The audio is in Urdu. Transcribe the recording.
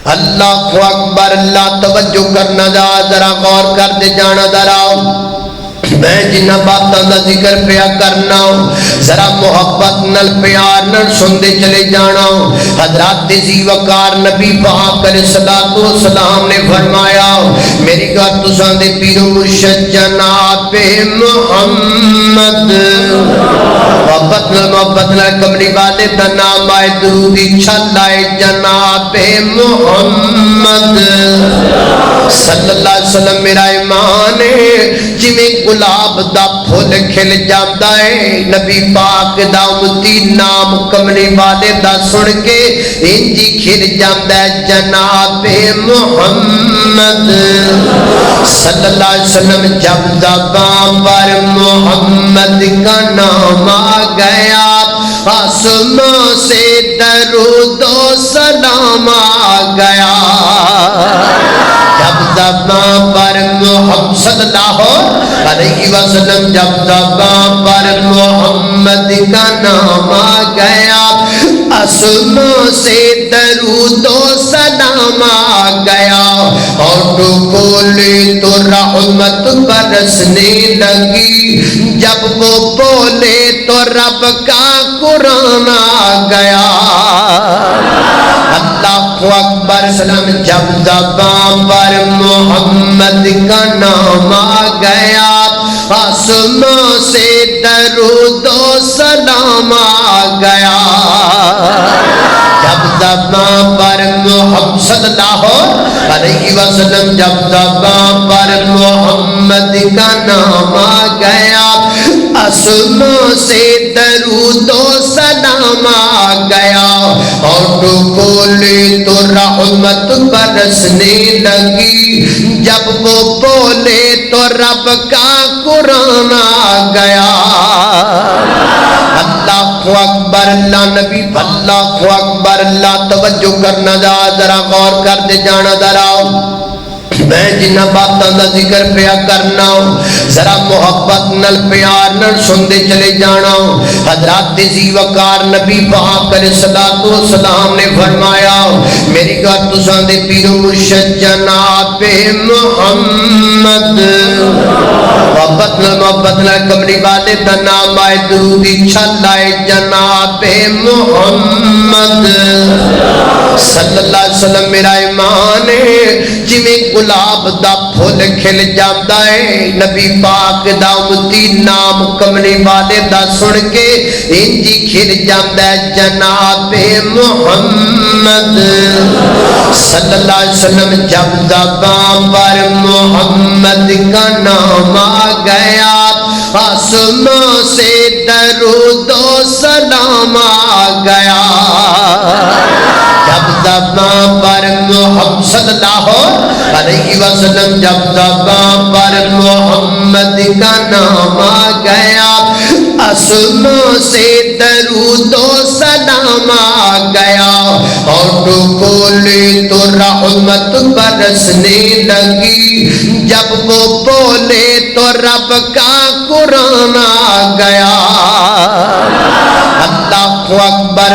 اللہ اکبر، اللہ توجہ کرنا ذرا غور کر دے جانا ذرا میں جنہ باتاں دا ذکر پیا کرنا ذرا محبت نل پیار نل سندے چلے جانا. حضرات ذی وقار نبی پاک علیہ الصلوۃ والسلام نے فرمایا میری گل تساں دے پیر و مرشد جناب محمد محبت نل کملی والے دا نام آئے درودی چھلائے جناب محمد صلی اللہ علیہ وسلم. میرا ایمان ہے جویں گلاب دا پھول کھل جاندا ہے نبی پاک دا امتی نام کملی والے دا سن کے انجی کھل جاندا ہے جناب محمد صلی اللہ علیہ وسلم. جب زبان پر محمد کا نام آ گیا آسمان سے درود و سلام آ گیا. جب زبان پر محمد صلی اللہ علیہ وسلم جب زبان پر محمد کا نام آ گیا آسمان سے درود و سلام آ گیا اور تو بولے تو رحمت برسنے لگی جب وہ بولے تو رب کا قرآن آ گیا. اللہ اکبر سلام. جب زبان پر محمد کا نام آ گیا آسمان سے درود و سلام آ گیا. جب زبان پر محمد صلی اللہ علیہ وسلم جب زبان پر محمد کا نام آ گیا آسمان سے درود و سلام آ گیا اور تو بولے تو رحمت برسنے لگی جب وہ بولے تو رب کا قرآن آ گیا. اللہ اکبر اللہ نبی اللہ اکبر اللہ توجہ کرنا ذرا غور کر دے جانا ذرا میں جنہ باتاں دا ذکر پیا کرنا ذرا محبت نل پیار نل سندے چلے جانا. حضرات ذی وقار نبی پاک علیہ الصلوۃ والسلام نے فرمایا میری گل تساں دے پیر و مرشد جناب محمد محبت نل کملی والے دا نام آئے درودی چھلائے جناب محمد صلی اللہ علیہ وسلم. میرا ایمان ہے جویں گلاب دا پھول کھل جاندا ہے نبی پاک دا امتی نام کملی والے دا سن کے انجی کھل جاندا ہے جناب محمد صلی اللہ علیہ وسلم. جب زبان پر محمد کا نام آ گیا آسمان سے درود و سلام آ گیا. جب زبان پر محمد صلی اللہ علیہ وسلم جب زبان پر محمد کا نام آ گیا آسمان سے درود و سلام آ گیا اور تو بولے تو رحمت برسنے لگی جب وہ بولے تو رب کا قرآن آ گیا. اللہ اکبر